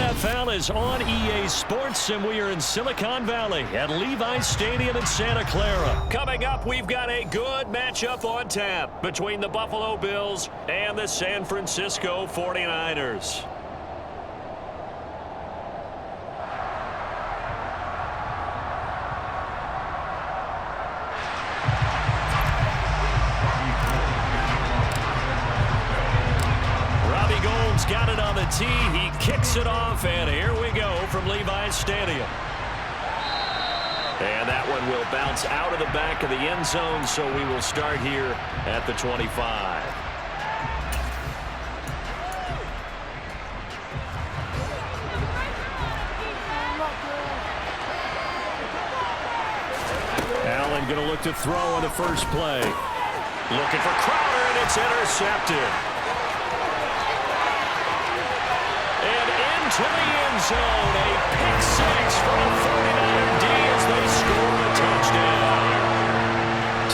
NFL is on EA Sports, and we are in Silicon Valley at Levi's Stadium in Santa Clara. Coming up, we've got a good matchup on tap between the Buffalo Bills and the San Francisco 49ers. Got it on the tee. He kicks it off, and here we go from Levi's Stadium. And that one will bounce out of the back of the end zone, so we will start here at the 25. Allen going to look to throw on the first play. Looking for Crowder, and it's intercepted. To the end zone, a pick six from a 49er D as they score a touchdown.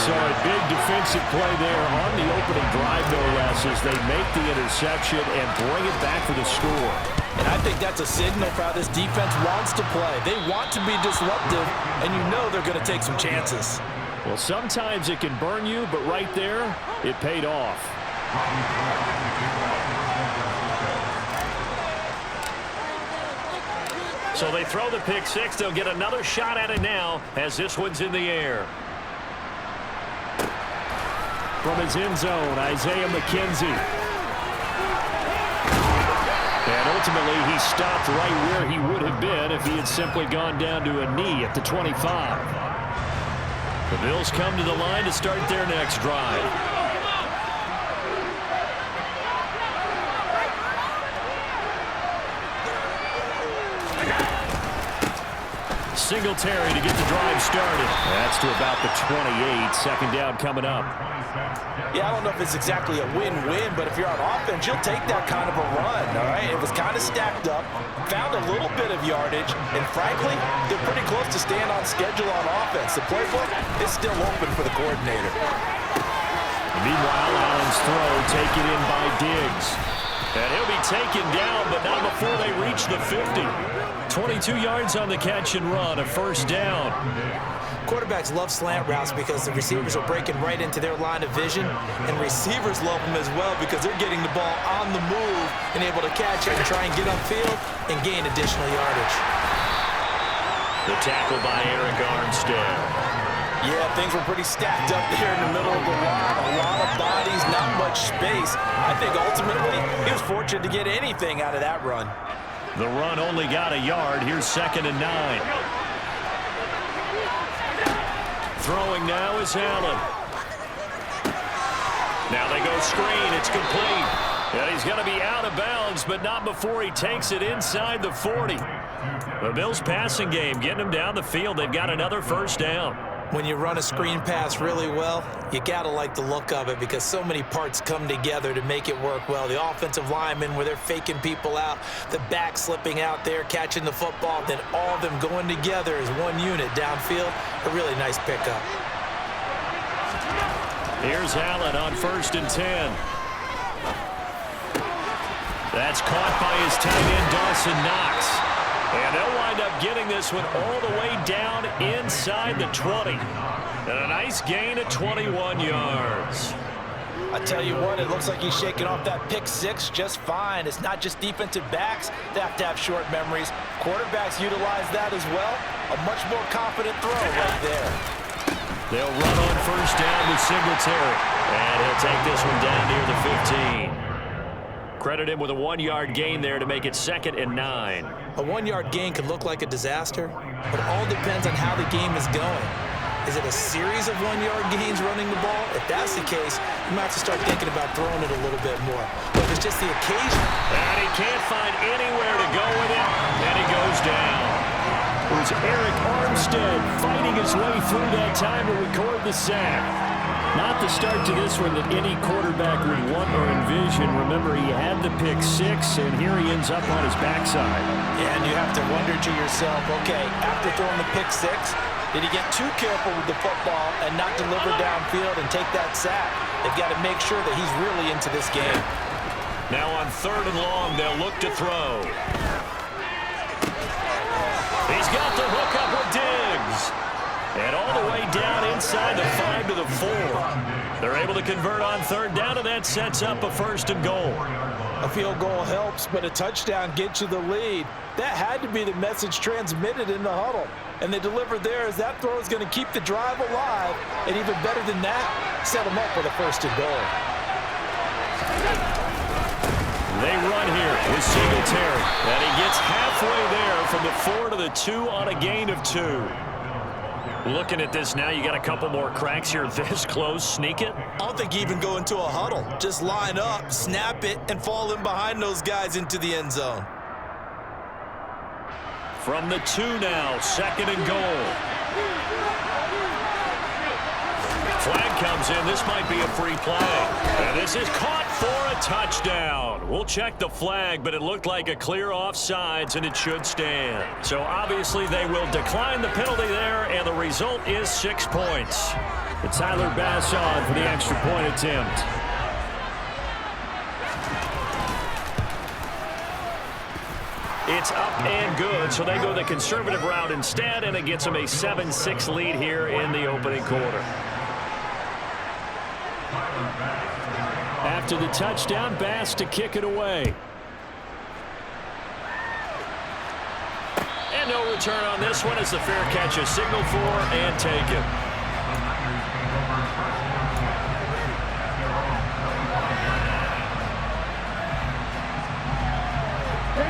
So a big defensive play there on the opening drive, no less, as they make the interception and bring it back for the score. And I think that's a signal for how this defense wants to play. They want to be disruptive, and you know they're going to take some chances. Well, sometimes it can burn you, but right there, it paid off. So they throw the pick six. They'll get another shot at it now as this one's in the air. From his end zone, Isaiah McKenzie. And ultimately, he stopped right where he would have been if he had simply gone down to a knee at the 25. The Bills come to the line to start their next drive. Singletary to get the drive started. That's to about the 28. Second down coming up. Yeah, I don't know if it's exactly a win-win, but if you're on offense, you'll take that kind of a run, all right? It was kind of stacked up, found a little bit of yardage, and frankly, they're pretty close to staying on schedule on offense. The playbook is still open for the coordinator. Meanwhile, Allen's throw taken in by Diggs. And he'll be taken down, but not before they reach the 50. 22 yards on the catch and run, a first down. Quarterbacks love slant routes because the receivers are breaking right into their line of vision, and receivers love them as well because they're getting the ball on the move and able to catch it and try and get upfield and gain additional yardage. The tackle by Eric Armstead. Yeah, things were pretty stacked up there in the middle of the line. A lot of bodies, not much space. I think ultimately he was fortunate to get anything out of that run. The run only got a yard. Here's 2nd and 9. Throwing now is Allen. Now they go screen. It's complete. And he's going to be out of bounds, but not before he takes it inside the 40. The Bills passing game getting him down the field. They've got another first down. When you run a screen pass really well, you got to like the look of it because so many parts come together to make it work well. The offensive linemen, where they're faking people out, the back slipping out there, catching the football, then all of them going together as one unit downfield. A really nice pickup. Here's Allen on 1st and 10. That's caught by his tight end, Dawson Knox. And they'll wind up getting this one all the way down inside the 20. And a nice gain of 21 yards. I tell you what, it looks like he's shaking off that pick six just fine. It's not just defensive backs that have to have short memories. Quarterbacks utilize that as well. A much more confident throw right there. They'll run on first down with Singletary. And he'll take this one down near the 15. Credit him with a 1-yard gain there to make it 2nd and 9. A 1-yard gain could look like a disaster, but it all depends on how the game is going. Is it a series of 1-yard gains running the ball? If that's the case, you might have to start thinking about throwing it a little bit more. But if it's just the occasion. And he can't find anywhere to go with it, and he goes down. It was Eric Armstead fighting his way through that time to record the sack. Not the start to this one that any quarterback would want or envision. Remember, he had the pick six, and here he ends up on his backside. Yeah, and you have to wonder to yourself, okay, after throwing the pick six, did he get too careful with the football and not deliver downfield and take that sack? They've got to make sure that he's really into this game. Now on 3rd and long, they'll look to throw. And all the way down inside the 5 to the 4. They're able to convert on third down, and that sets up a 1st and goal. A field goal helps, but a touchdown gets you the lead. That had to be the message transmitted in the huddle. And they delivered there as that throw is going to keep the drive alive. And even better than that, set them up with a 1st and goal. They run here with Singletary. And he gets halfway there from the 4 to the 2 on a gain of 2. Looking at this now, you got a couple more cracks here this close. Sneak it? I don't think you even go into a huddle. Just line up, snap it, and fall in behind those guys into the end zone. From the 2 now, 2nd and goal. Flag comes in. This might be a free play. And this is caught for a touchdown. We'll check the flag, but it looked like a clear offsides, and it should stand. So obviously they will decline the penalty there, and the result is 6 points. It's Tyler Bass on for the extra point attempt. It's up and good, so they go the conservative route instead, and it gets them a 7-6 lead here in the opening quarter. After the touchdown, Bass to kick it away. And no return on this one as the fair catch is signaled for and taken.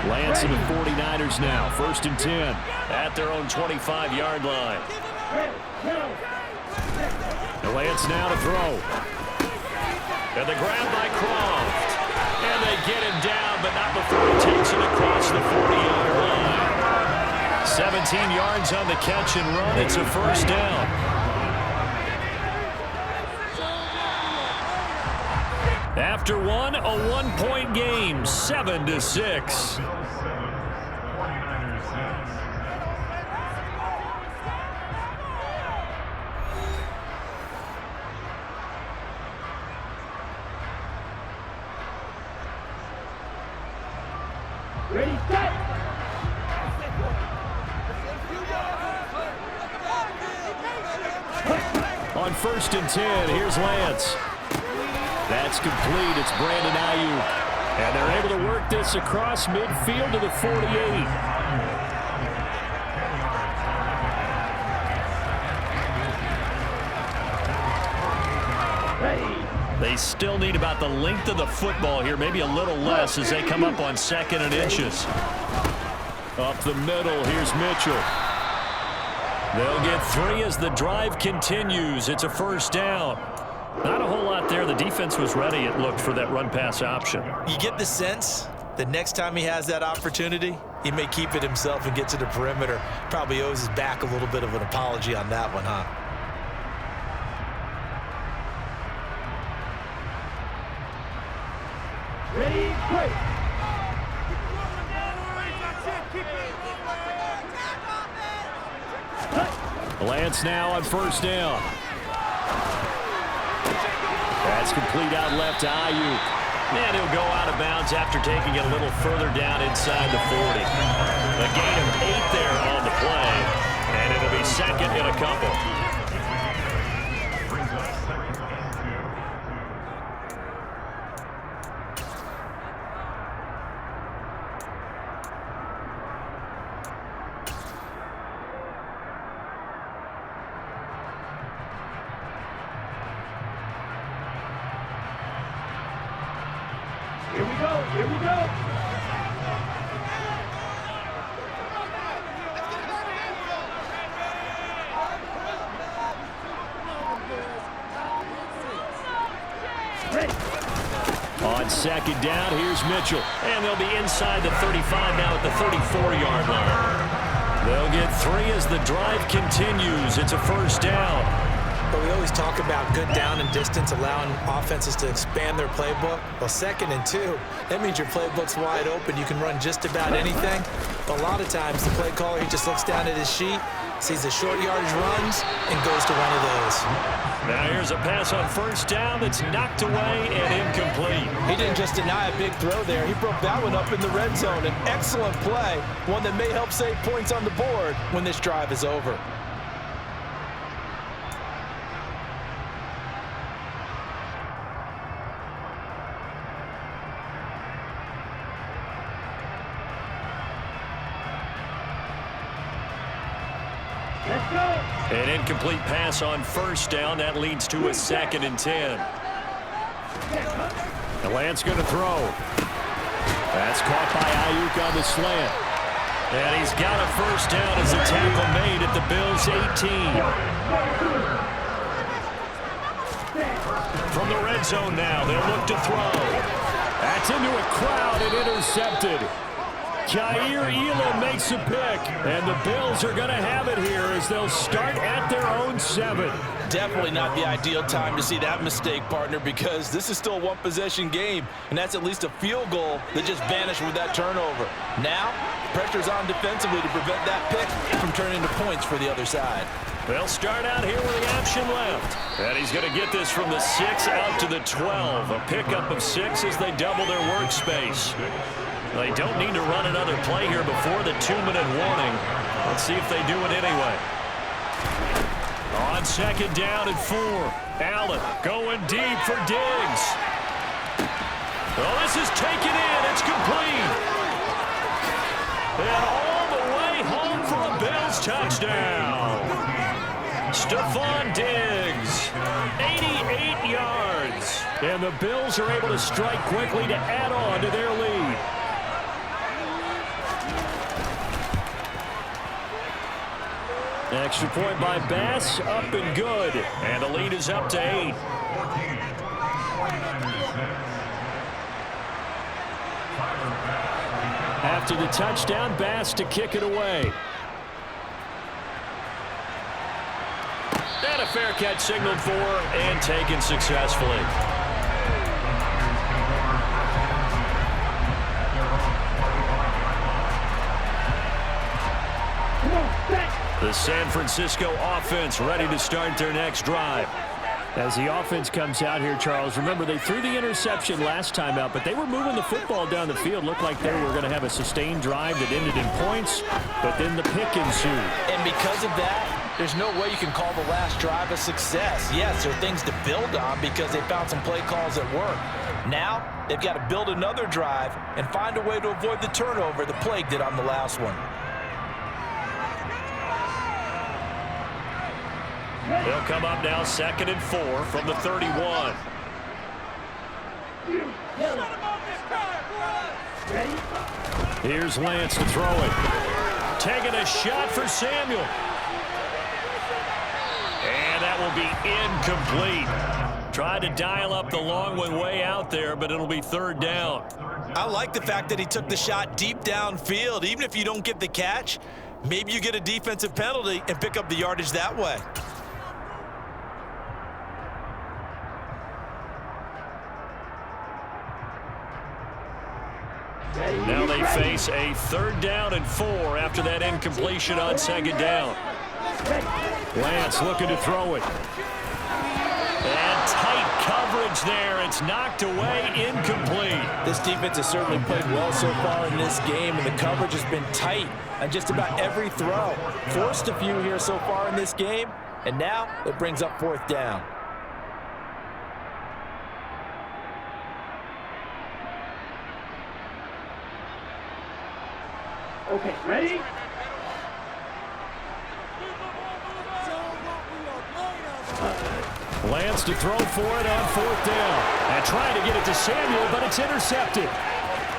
Lance and the 49ers now, 1st and 10 at their own 25-yard line. Lance now to throw. And the grab by Croft. And they get him down, but not before he takes it across the 40-yard line. 17 yards on the catch and run. It's a 1st down. After one, a 1-point game, 7-6. Ready, set! On 1st and 10, here's Lance. That's complete. It's Brandon Ayuk. And they're able to work this across midfield to the 48. They still need about the length of the football here, maybe a little less as they come up on 2nd and inches. Up the middle, here's Mitchell. They'll get 3 as the drive continues. It's a 1st down. Not a whole lot there. The defense was ready, it looked, for that run-pass option. You get the sense that next time he has that opportunity, he may keep it himself and get to the perimeter. Probably owes his back a little bit of an apology on that one, huh? Ready, break! Lance now on 1st down. That's complete out left to Ayuk. And he'll go out of bounds after taking it a little further down inside the 40. A gain of 8 there on the play. And it'll be 2nd and a couple. Here we go, here we go! Ready. On 2nd down, here's Mitchell. And they'll be inside the 35 now at the 34-yard line. They'll get 3 as the drive continues. It's a 1st down. But we always talk about good down and distance, allowing offenses to expand their playbook. Well, 2nd and 2, that means your playbook's wide open. You can run just about anything. But a lot of times, the play caller, he just looks down at his sheet, sees the short yardage runs, and goes to one of those. Now here's a pass on 1st down that's knocked away and incomplete. He didn't just deny a big throw there. He broke that one up in the red zone. An excellent play, one that may help save points on the board when this drive is over. Let's go. An incomplete pass on first down. That leads to a 2nd and 10. And Lance going to throw. That's caught by Ayuk on the slant. And he's got a first down as a tackle made at the Bills' 18. From the red zone now, they'll look to throw. That's into a crowd and intercepted. Jair Elam makes a pick, and the Bills are going to have it here as they'll start at their own 7. Definitely not the ideal time to see that mistake, partner, because this is still a one-possession game, and that's at least a field goal that just vanished with that turnover. Now, pressure's on defensively to prevent that pick from turning into points for the other side. They'll start out here with the option left. And he's going to get this from the 6 out to the 12. A pickup of 6 as they double their workspace. They don't need to run another play here before the 2-minute warning. Let's see if they do it anyway. On 2nd down and 4. Allen going deep for Diggs. Well, this is taken in. It's complete. And all the way home for a Bills touchdown. Stephon Diggs, 88 yards. And the Bills are able to strike quickly to add on to their lead. Extra point by Bass, up and good. And the lead is up to 8. After the touchdown, Bass to kick it away. And a fair catch signaled for and taken successfully. The San Francisco offense ready to start their next drive. As the offense comes out here, Charles, remember they threw the interception last time out, but they were moving the football down the field. Looked like they were going to have a sustained drive that ended in points, but then the pick ensued. And because of that, there's no way you can call the last drive a success. Yes, there are things to build on because they found some play calls that work. Now, they've got to build another drive and find a way to avoid the turnover the plague did on the last one. They'll come up now 2nd and 4 from the 31. Here's Lance to throw it. Taking a shot for Samuel. And that will be incomplete. Tried to dial up the long one way out there, but it'll be 3rd down. I like the fact that he took the shot deep downfield. Even if you don't get the catch, maybe you get a defensive penalty and pick up the yardage that way. Now they face a 3rd down and 4 after that incompletion on 2nd down. Lance looking to throw it. And tight coverage there. It's knocked away, incomplete. This defense has certainly played well so far in this game, and the coverage has been tight on just about every throw. Forced a few here so far in this game, and now it brings up 4th down. Okay, ready? Lance to throw for it on 4th down. And trying to get it to Samuel, but it's intercepted.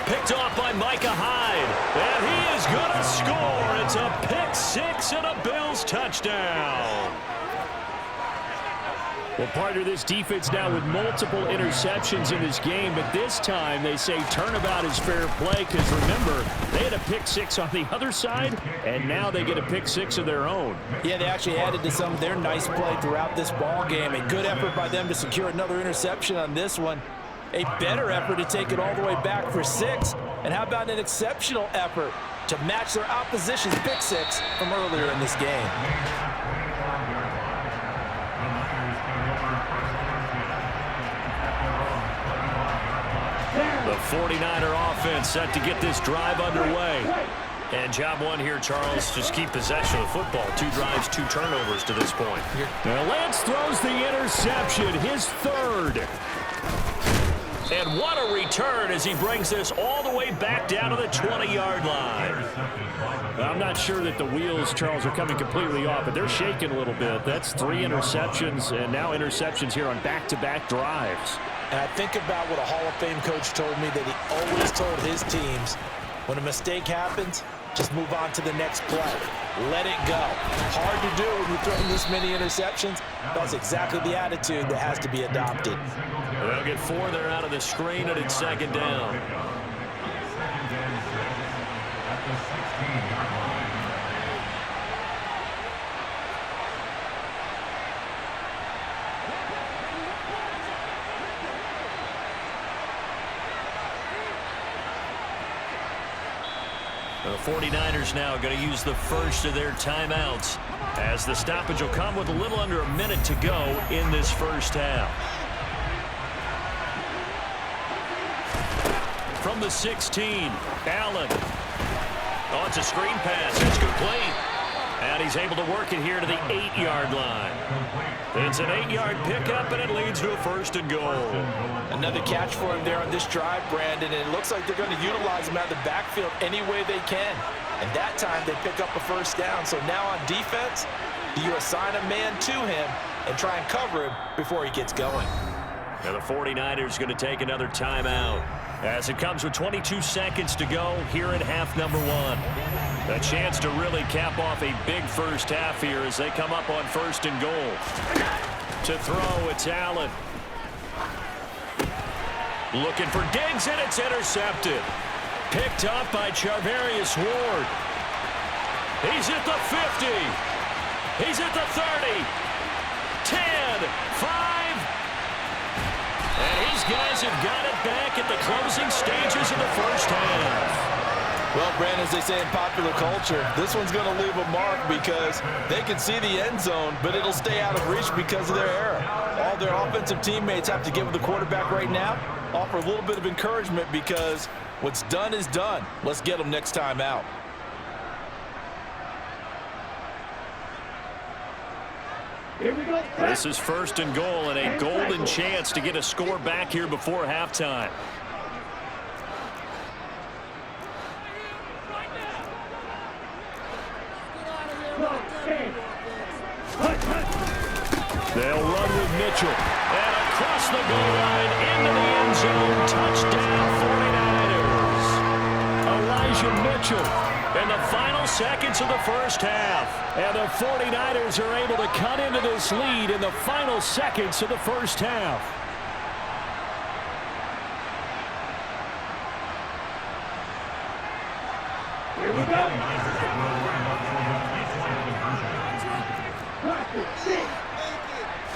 Picked off by Micah Hyde. And he is going to score. It's a pick 6 and a Bills touchdown. Well, partner, this defense now with multiple interceptions in this game, but this time they say turnabout is fair play because, remember, they had a pick 6 on the other side, and now they get a pick 6 of their own. Yeah, they actually added to some of their nice play throughout this ball game. A good effort by them to secure another interception on this one. A better effort to take it all the way back for 6. And how about an exceptional effort to match their opposition's pick 6 from earlier in this game. The 49er offense set to get this drive underway. And job one here, Charles, just keep possession of the football. 2 drives, 2 turnovers to this point. Now Lance throws the interception, his 3rd. And what a return as he brings this all the way back down to the 20-yard line. I'm not sure that the wheels, Charles, are coming completely off, but they're shaking a little bit. That's 3 interceptions, and now interceptions here on back-to-back drives. And I think about what a Hall of Fame coach told me, that he always told his teams, when a mistake happens, just move on to the next play. Let it go. Hard to do when you're throwing this many interceptions. That's exactly the attitude that has to be adopted. They'll get 4 there out of the screen, and it's 2nd down. The 49ers now going to use the first of their timeouts, as the stoppage will come with a little under a minute to go in this first half. From the 16, Allen. Oh, it's a screen pass. It's complete. And he's able to work it here to the 8-yard line. It's an 8-yard pickup, and it leads to a 1st and goal. Another catch for him there on this drive, Brandon, and it looks like they're going to utilize him out of the backfield any way they can. And that time they pick up a 1st down. So now on defense, do you assign a man to him and try and cover him before he gets going? Now the 49ers going to take another timeout, as it comes with 22 seconds to go here in half number 1. A chance to really cap off a big first half here as they come up on 1st and goal. To throw, it's Allen. Looking for Diggs, and it's intercepted. Picked up by Charvarius Ward. He's at the 50. He's at the 30. 10, 5. And his guys have got it back at the closing stages of the first half. Well, Brandon, as they say in popular culture, this one's going to leave a mark because they can see the end zone, but it'll stay out of reach because of their error. All their offensive teammates have to give the quarterback right now, offer a little bit of encouragement, because what's done is done. Let's get them next time out. Here we go. This is 1st and goal, and a golden chance to get a score back here before halftime. They'll run with Mitchell. And across the goal line into the end zone. Touchdown 49ers. Elijah Mitchell in the final seconds of the first half. And the 49ers are able to cut into this lead in the final seconds of the first half. Here we go.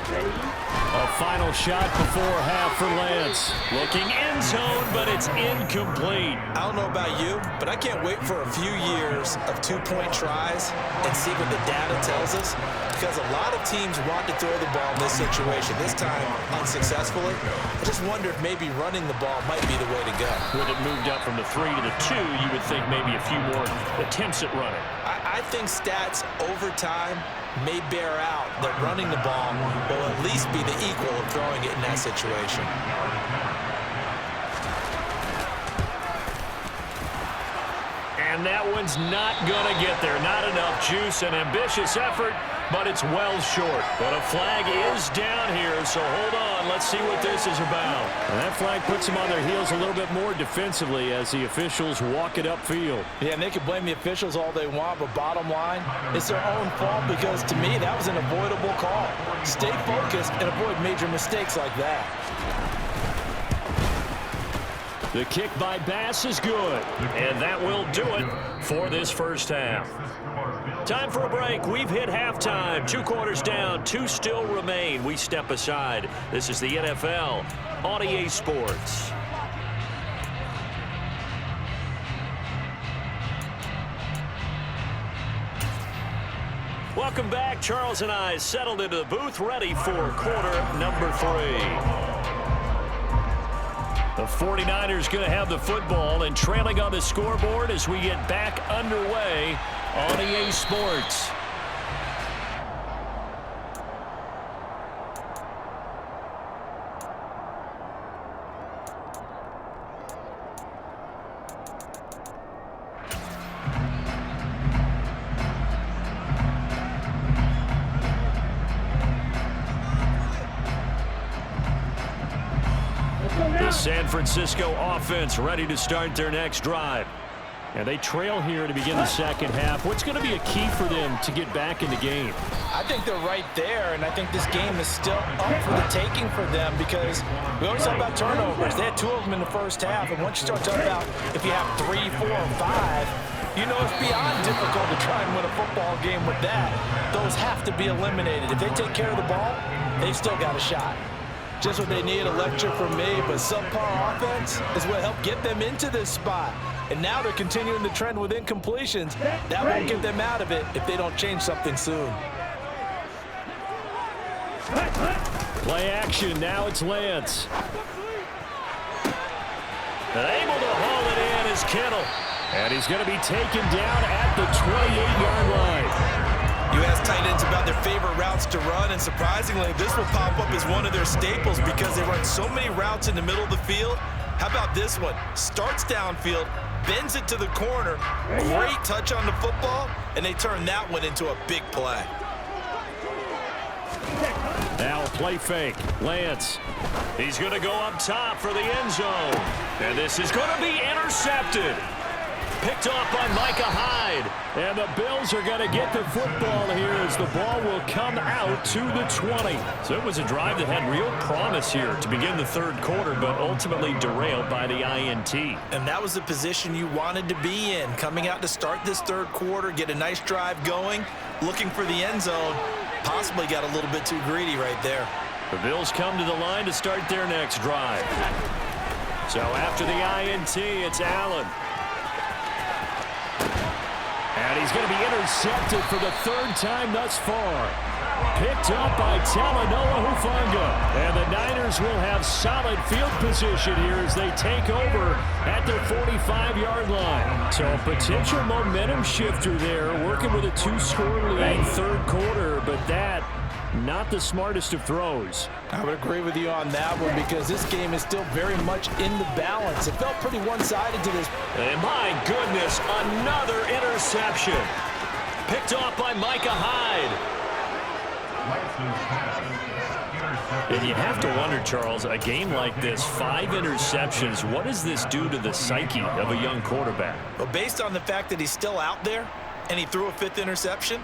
A final shot before half for Lance. Looking end zone, but it's incomplete. I don't know about you, but I can't wait for a few years of 2-point tries and see what the data tells us, because a lot of teams want to throw the ball in this situation, this time unsuccessfully. I just wonder if maybe running the ball might be the way to go. With it moved up from the 3 to the 2, you would think maybe a few more attempts at running. I think stats over time may bear out that running the ball will at least be the equal of throwing it in that situation. And that one's not going to get there. Not enough juice. An ambitious effort, but it's well short. But a flag is down here, so hold on. Let's see what this is about. And that flag puts them on their heels a little bit more defensively as the officials walk it upfield. Yeah, and they can blame the officials all they want, but bottom line, it's their own fault, because to me, that was an avoidable call. Stay focused and avoid major mistakes like that. The kick by Bass is good, and that will do it for this first half. Time for a break. We've hit halftime. 2 quarters down, 2 still remain. We step aside. This is the NFL on EA Sports. Welcome back. Charles and I settled into the booth, ready for quarter number 3. The 49ers going to have the football and trailing on the scoreboard as we get back underway on EA Sports. San Francisco offense ready to start their next drive. And they trail here to begin the second half. What's going to be a key for them to get back in the game? I think they're right there, and I think this game is still up for the taking for them because we always talk about turnovers. They had 2 of them in the first half, and once you start talking about if you have 3, 4, or 5, you know it's beyond difficult to try and win a football game with that. Those have to be eliminated. If they take care of the ball, they've still got a shot. Just what they need, a lecture from me, but subpar offense is what helped get them into this spot. And now they're continuing the trend with incompletions. That won't get them out of it if they don't change something soon. Play action, now it's Lance. And able to haul it in is Kittle. And he's going to be taken down at the 28-yard line. You ask tight ends about their favorite routes to run, and surprisingly, this will pop up as one of their staples because they run so many routes in the middle of the field. How about this one? Starts downfield, bends it to the corner, great touch on the football, and they turn that one into a big play. Now a play fake. Lance. He's going to go up top for the end zone. And this is going to be intercepted. Picked off by Micah Hyde. And the Bills are going to get the football here as the ball will come out to the 20. So it was a drive that had real promise here to begin the third quarter, but ultimately derailed by the INT. And that was the position you wanted to be in. Coming out to start this third quarter, get a nice drive going, looking for the end zone. Possibly got a little bit too greedy right there. The Bills come to the line to start their next drive. So after the INT, it's Allen. And he's going to be intercepted for the 3rd time thus far. Picked up by Johny4fingers. And the Niners will have solid field position here as they take over at their 45-yard line. So a potential momentum shifter there, working with a 2-score lead third quarter, but that not the smartest of throws. I would agree with you on that one because this game is still very much in the balance. It felt pretty one-sided to this. And my goodness, another interception. Picked off by Micah Hyde. And you have to wonder, Charles, a game like this, 5 interceptions, what does this do to the psyche of a young quarterback? Well, based on the fact that he's still out there and he threw a 5th interception,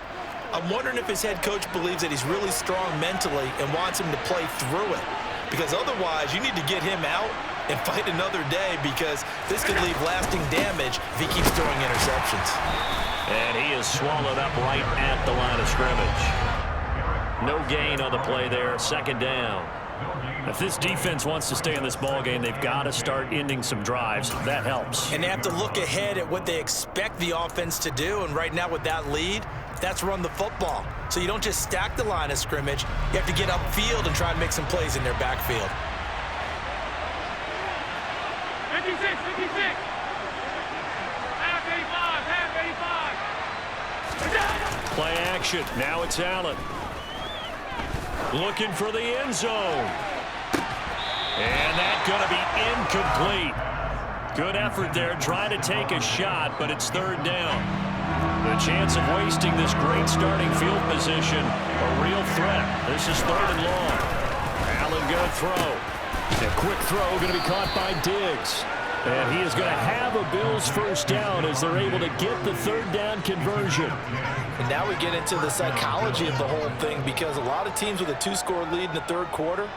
I'm wondering if his head coach believes that he's really strong mentally and wants him to play through it. Because otherwise, you need to get him out and fight another day because this could leave lasting damage if he keeps throwing interceptions. And he is swallowed up right at the line of scrimmage. No gain on the play there, 2nd down. If this defense wants to stay in this ballgame, they've got to start ending some drives. That helps. And they have to look ahead at what they expect the offense to do. And right now with that lead, that's run the football. So you don't just stack the line of scrimmage. You have to get upfield and try and make some plays in their backfield. 56, 56. Half 85, half 85. Play action. Now it's Allen. Looking for the end zone. And that's going to be incomplete. Good effort there, trying to take a shot, but it's 3rd down. The chance of wasting this great starting field position, a real threat. This is 3rd and long. Allen going to throw. A quick throw going to be caught by Diggs. And he is going to have a Bills 1st down as they're able to get the 3rd down conversion. And now we get into the psychology of the whole thing because a lot of teams with a 2-score lead in the third quarter,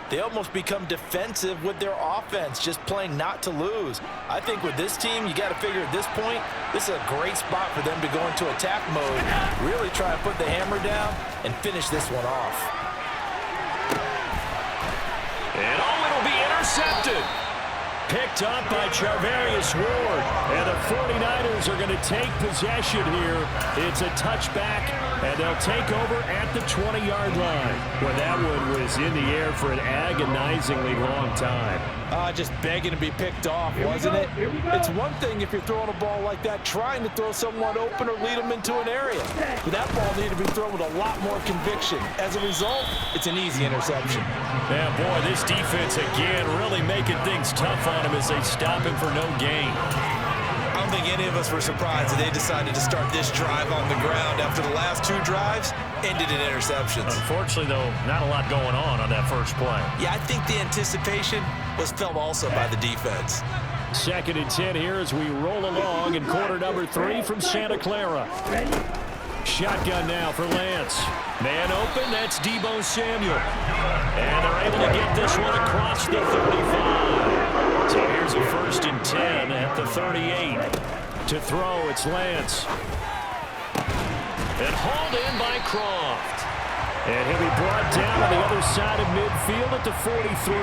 they almost become defensive with their offense, just playing not to lose. I think with this team, you got to figure at this point, this is a great spot for them to go into attack mode, really try and put the hammer down and finish this one off. And it'll be intercepted. Picked up by Charvarius Ward. And the 49ers are going to take possession here. It's a touchback, and they'll take over at the 20-yard line. Well, that one was in the air for an agonizingly long time. Just begging to be picked off, wasn't it? It's one thing if you're throwing a ball like that, trying to throw someone open or lead them into an area. But that ball needed to be thrown with a lot more conviction. As a result, it's an easy interception. Yeah, boy, this defense again really making things tough on him as they stop him for no gain. I don't think any of us were surprised that they decided to start this drive on the ground after the last 2 drives ended in interceptions. Unfortunately, though, not a lot going on that first play. Yeah, I think the anticipation was felt also by the defense. 2nd and 10 here as we roll along in quarter number 3 from Santa Clara. Shotgun now for Lance. Man open, that's Deebo Samuel. And they're able to get this one across the 35. So here's a 1st and 10 at the 38. To throw, it's Lance. And hauled in by Croft. And he'll be brought down on the other side of midfield at the 43.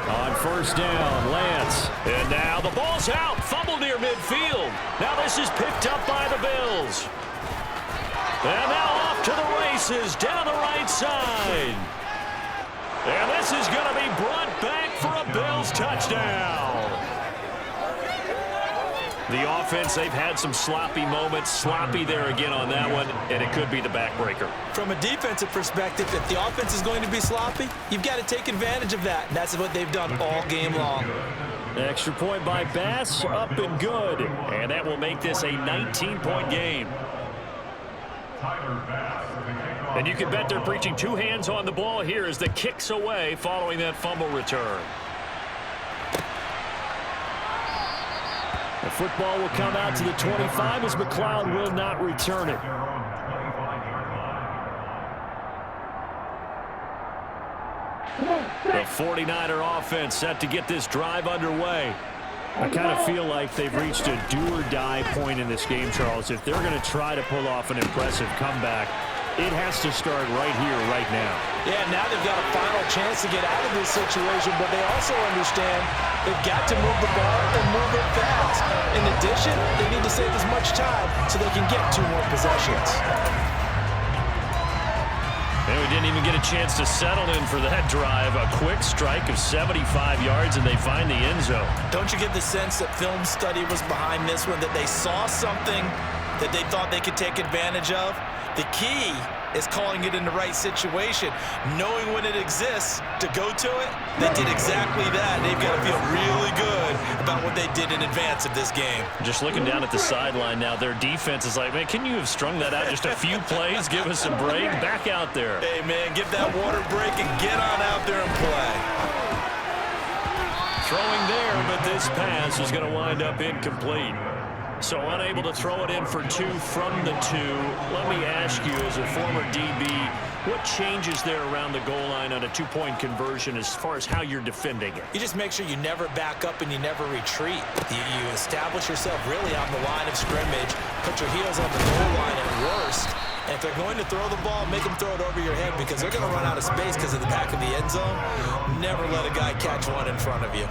On 1st down, Lance. And now the ball's out. Fumble near midfield. Now this is picked up by the Bills. And now off to the races down the right side. And this is going to be brought back for a Bills touchdown. The offense, they've had some sloppy moments. Sloppy there again on that one, and it could be the backbreaker. From a defensive perspective, if the offense is going to be sloppy, you've got to take advantage of that. And that's what they've done all game long. Extra point by Bass, up and good. And that will make this a 19-point game. And you can bet they're preaching 2 hands on the ball here as the kick's away following that fumble return. The football will come out to the 25 as McLeod will not return it. The 49er offense set to get this drive underway. I kind of feel like they've reached a do-or-die point in this game, Charles. If they're going to try to pull off an impressive comeback, it has to start right here, right now. Yeah, now they've got a final chance to get out of this situation, but they also understand they've got to move the ball and move it fast. In addition, they need to save as much time so they can get 2 more possessions. And we didn't even get a chance to settle in for that drive. A quick strike of 75 yards, and they find the end zone. Don't you get the sense that film study was behind this one, that they saw something that they thought they could take advantage of? The key is calling it in the right situation, knowing when it exists to go to it. They did exactly that. They've got to feel really good about what they did in advance of this game. Just looking down at the sideline now, their defense is like, man, can you have strung that out just a few plays? Give us a break. Back out there. Hey, man, give that water break and get on out there and play. Throwing there, but this pass is going to wind up incomplete. So unable to throw it in for 2 from the 2. Let me ask you, as a former DB, what changes there around the goal line on a 2-point conversion as far as how you're defending it? You just make sure you never back up and you never retreat. You establish yourself really on the line of scrimmage, put your heels on the goal line at worst. And if they're going to throw the ball, make them throw it over your head because they're going to run out of space because of the back of the end zone. Never let a guy catch one in front of you.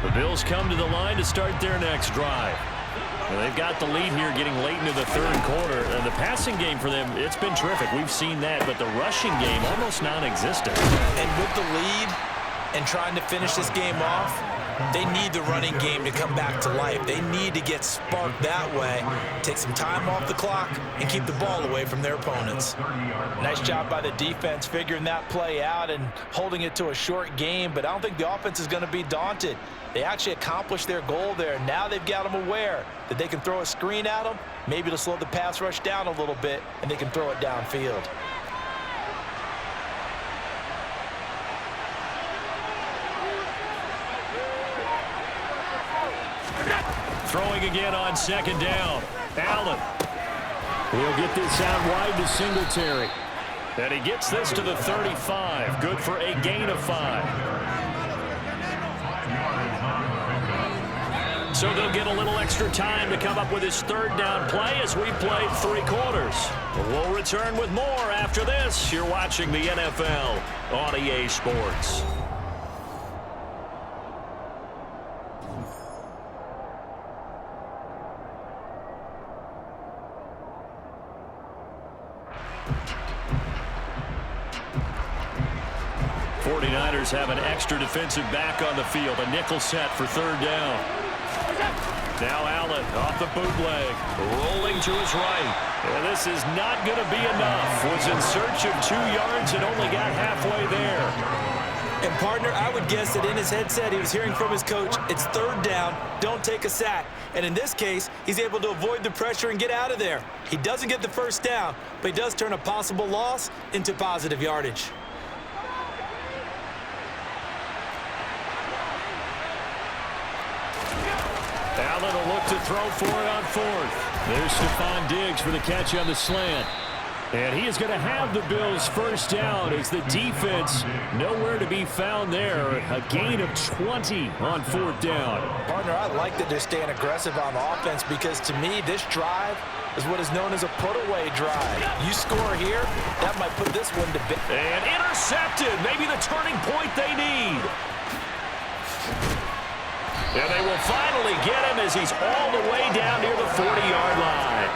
The Bills come to the line to start their next drive. Well, they've got the lead here getting late into the 3rd quarter. And the passing game for them, it's been terrific. We've seen that, but the rushing game almost non-existent. And with the lead and trying to finish this game off, they need the running game to come back to life. They need to get sparked that way, take some time off the clock, and keep the ball away from their opponents. Nice job by the defense figuring that play out and holding it to a short game, but I don't think the offense is going to be daunted. They actually accomplished their goal there. Now they've got them aware that they can throw a screen at them, maybe to slow the pass rush down a little bit, and they can throw it downfield. Throwing again on 2nd down. Allen. He'll get this out wide to Singletary. And he gets this to the 35. Good for a gain of 5. So they'll get a little extra time to come up with his 3rd down play as we played 3 quarters. We'll return with more after this. You're watching the NFL on EA Sports. Have an extra defensive back on the field. A nickel set for 3rd down. Now Allen off the bootleg. Rolling to his right. And this is not going to be enough. Was in search of 2 yards and only got halfway there. And, partner, I would guess that in his headset he was hearing from his coach, it's third down, don't take a sack. And in this case, he's able to avoid the pressure and get out of there. He doesn't get the first down, but he does turn a possible loss into positive yardage. Allen will look to throw for it on fourth. There's Stephon Diggs for the catch on the slant. And he is going to have the Bills first down as the defense nowhere to be found there. A gain of 20 on fourth down. Partner, I like that they're staying aggressive on offense because to me, this drive is what is known as a put-away drive. You score here, that might put this one to bed. And intercepted. Maybe the turning point they need. And they will finally get him as he's all the way down near the 40-yard line.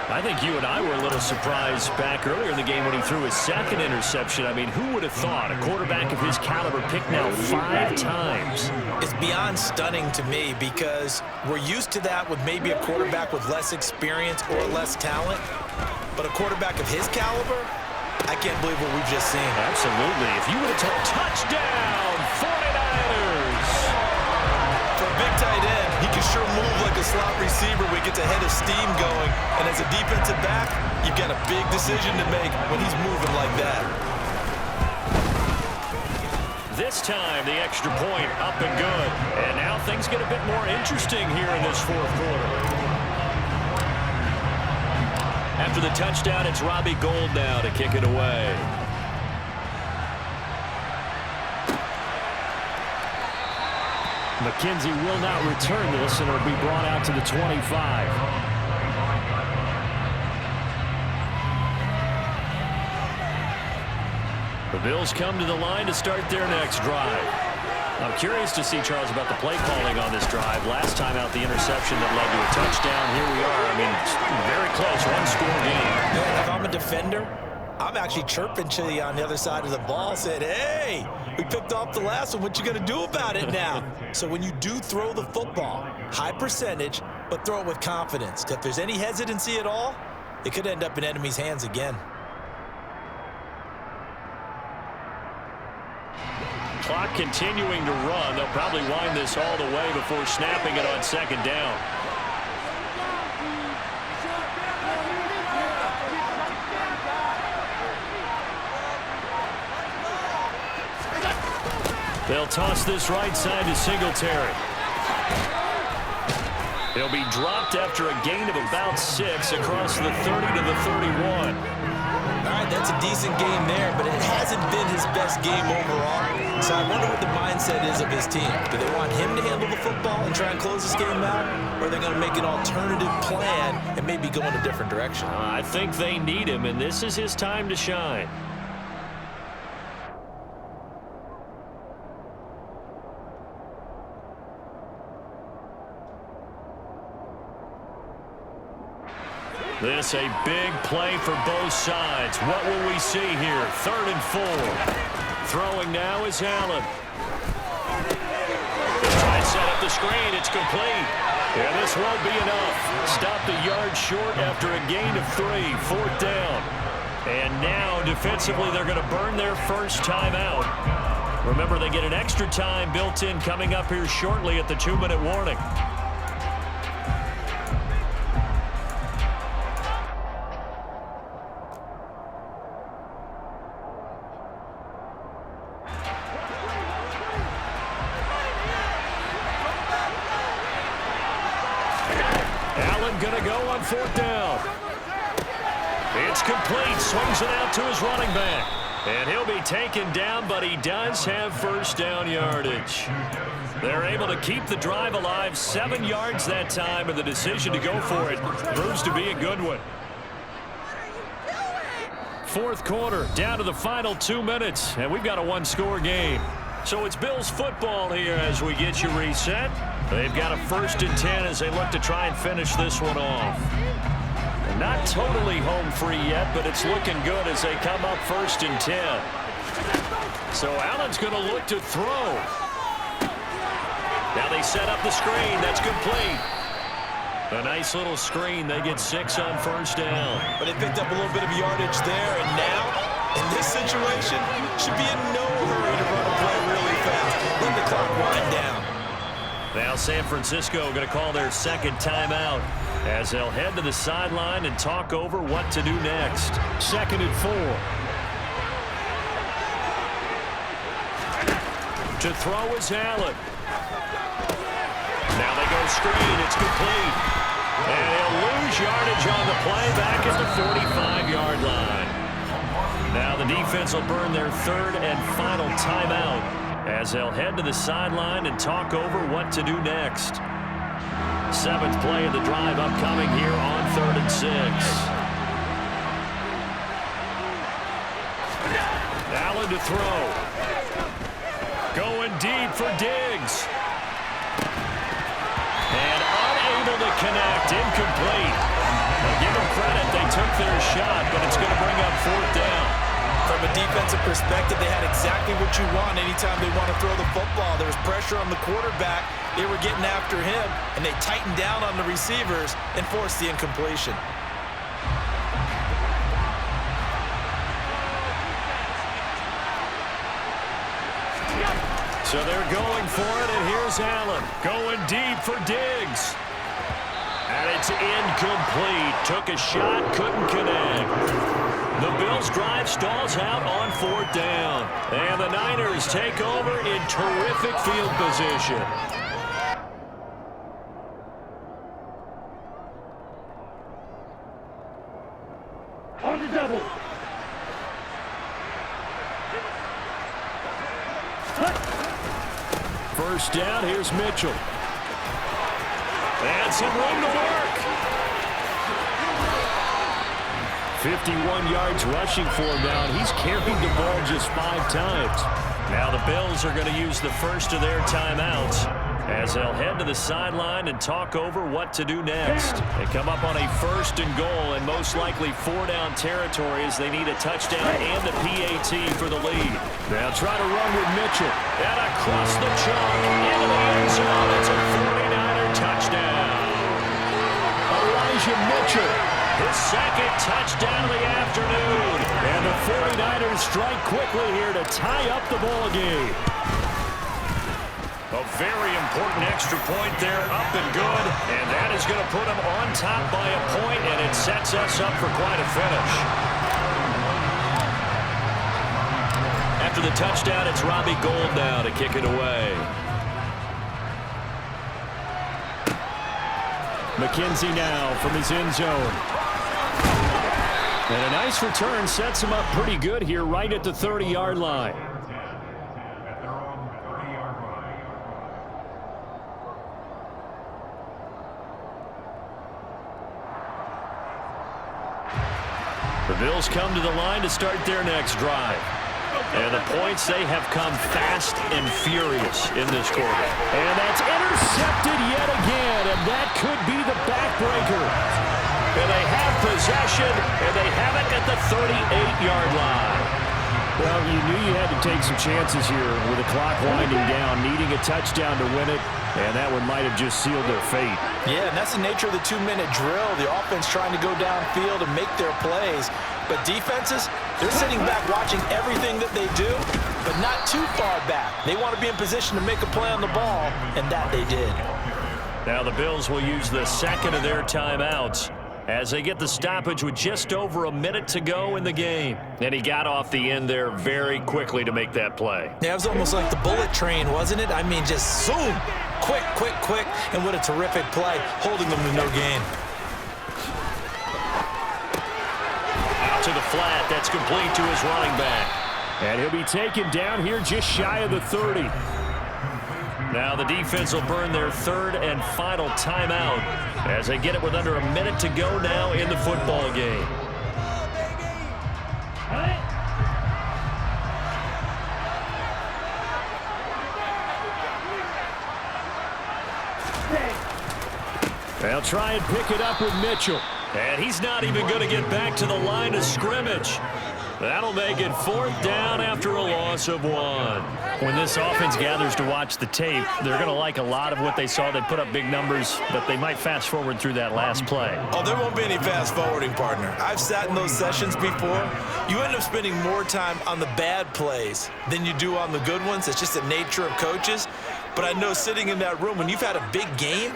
I think you and I were a little surprised back earlier in the game when he threw his second interception. I mean, who would have thought a quarterback of his caliber picked now 5 times? It's beyond stunning to me because we're used to that with maybe a quarterback with less experience or less talent. But a quarterback of his caliber, I can't believe what we've just seen. Absolutely. If you would have told touchdown, 49ers. For a big tight end, he can sure move like a slot receiver when he gets a head of steam going. And as a defensive back, you've got a big decision to make when he's moving like that. This time, the extra point up and good. And now things get a bit more interesting here in this fourth quarter. After the touchdown, it's Robbie Gould now to kick it away. McKenzie will not return this, and it'll be brought out to the 25. The Bills come to the line to start their next drive. I'm curious to see, Charles, about the play calling on this drive. Last time out, the interception that led to a touchdown. Here we are. I mean, very close, one-score game. Man, if I'm a defender, I'm actually chirping to you on the other side of the ball, saying, hey, we picked off the last one. What you going to do about it now? So when you do throw the football, high percentage, but throw it with confidence. If there's any hesitancy at all, it could end up in enemy's hands again. Clock continuing to run. They'll probably wind this all the way before snapping it on second down. They'll toss this right side to Singletary. He'll be dropped after a gain of about 6 across the 30 to the 31. All right, that's a decent game there, but it hasn't been his best game overall. So I wonder what the mindset is of his team. Do they want him to handle the football and try and close this game out? Or are they going to make an alternative plan and maybe go in a different direction? I think they need him, and this is his time to shine. This a big play for both sides. What will we see here? 3rd and 4. Throwing now is Allen. Try to set up the screen. It's complete. And this won't be enough. Stopped a yard short after a gain of 3. 4th down. And now defensively they're going to burn their first time out. Remember, they get an extra time built in coming up here shortly at the 2-minute warning. Gonna go on 4th down. It's complete. Swings it out to his running back. And he'll be taken down, but he does have first down yardage. They're able to keep the drive alive. 7 yards that time, and the decision to go for it proves to be a good one. 4th quarter, down to the final 2 minutes, and we've got a 1-score game. So it's Bills football here as we get you reset. They've got a 1st and 10 as they look to try and finish this one off. And not totally home free yet, but it's looking good as they come up 1st and 10. So Allen's going to look to throw. Now they set up the screen. That's complete. A nice little screen. They get 6 on 1st down. But they picked up a little bit of yardage there, and now In this situation, should be in no hurry to run a play really fast. Let the clock wind down. Now San Francisco going to call their second timeout as they'll head to the sideline and talk over what to do next. 2nd and 4. To throw is Allen. Now they go screen. It's complete. And he'll lose yardage on the play back at the 45-yard line. Now the defense will burn their 3rd and final timeout as they'll head to the sideline and talk over what to do next. 7th play of the drive upcoming here on 3rd and 6. Allen to throw. Going deep for Diggs. And unable to connect. Incomplete. Well, give them credit. They took their shot, but it's going to bring up 4th down. From a defensive perspective, they had exactly what you want anytime they want to throw the football. There was pressure on the quarterback. They were getting after him, and they tightened down on the receivers and forced the incompletion. So they're going for it, and here's Allen. Going deep for Diggs. And it's incomplete. Took a shot, couldn't connect. The Bills' drive stalls out on 4th down. And the Niners take over in terrific field position. On the double. First down, here's Mitchell. And some room to work. 51 yards rushing for him now, and he's carried the ball just 5 times. Now the Bills are going to use the first of their timeouts as they'll head to the sideline and talk over what to do next. They come up on a 1st and goal and most likely 4-down territory as they need a touchdown and a PAT for the lead. Now try to run with Mitchell. And across the chalk into the end zone. It's a 49er touchdown. Elijah Mitchell, his 2nd touchdown of the afternoon. And the 49ers strike quickly here to tie up the ball game. A very important extra point there, up and good. And that is going to put them on top by a point, and it sets us up for quite a finish. After the touchdown, it's Robbie Gould now to kick it away. McKenzie now from his end zone. And a nice return sets him up pretty good here right at the 30-yard line. The Bills come to the line to start their next drive. And the points, they have come fast and furious in this quarter. And that's intercepted yet again, and that could be the backbreaker. And they have possession, and they have it at the 38-yard line. Well, you knew you had to take some chances here with the clock winding down, needing a touchdown to win it, and that one might have just sealed their fate. Yeah, and that's the nature of the 2-minute drill. The offense trying to go downfield and make their plays. But defenses, they're sitting back watching everything that they do, but not too far back. They want to be in position to make a play on the ball, and that they did. Now the Bills will use the 2nd of their timeouts as they get the stoppage with just over a minute to go in the game. And he got off the end there very quickly to make that play. Yeah, it was almost like the bullet train, wasn't it? I mean, just zoom, quick, quick, quick, and what a terrific play, holding them to no gain. Out to the flat, that's complete to his running back. And he'll be taken down here just shy of the 30. Now the defense will burn their 3rd and final timeout as they get it with under a minute to go now in the football game. They'll try and pick it up with Mitchell. And he's not even going to get back to the line of scrimmage. That'll make it 4th down after a loss of 1. When this offense gathers to watch the tape, they're going to like a lot of what they saw. They put up big numbers, but they might fast forward through that last play. Oh, there won't be any fast forwarding, partner. I've sat in those sessions before. You end up spending more time on the bad plays than you do on the good ones. It's just the nature of coaches. But I know sitting in that room, when you've had a big game,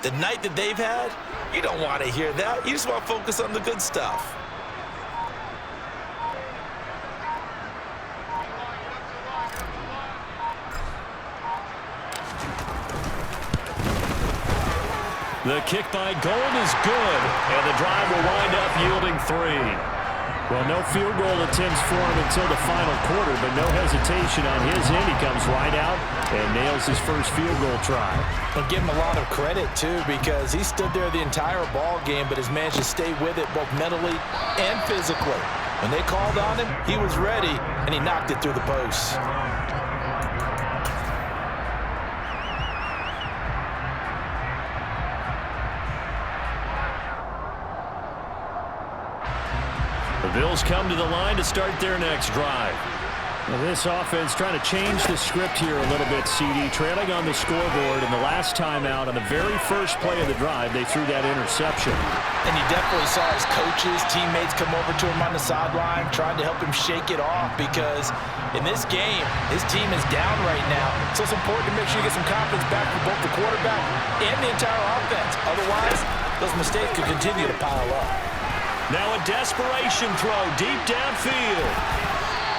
the night that they've had, you don't want to hear that. You just want to focus on the good stuff. The kick by Gold is good, and the drive will wind up yielding 3. Well, no field goal attempts for him until the final quarter, but no hesitation on his end. He comes right out and nails his first field goal try. I'll give him a lot of credit, too, because he stood there the entire ball game, but has managed to stay with it both mentally and physically. When they called on him, he was ready, and he knocked it through the posts. The Bills come to the line to start their next drive. Well, this offense trying to change the script here a little bit, CD. Trailing on the scoreboard, and the last time out on the very first play of the drive, they threw that interception. And he definitely saw his coaches, teammates come over to him on the sideline, trying to help him shake it off, because in this game, his team is down right now. So it's important to make sure you get some confidence back for both the quarterback and the entire offense. Otherwise, those mistakes could continue to pile up. Now a desperation throw deep downfield.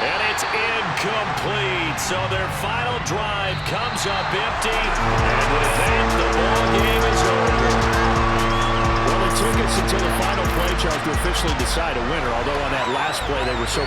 And it's incomplete. So their final drive comes up empty. And with that, the ball game is over. Well, it took us until the final play, Charles, to officially decide a winner. Although on that last play, they were so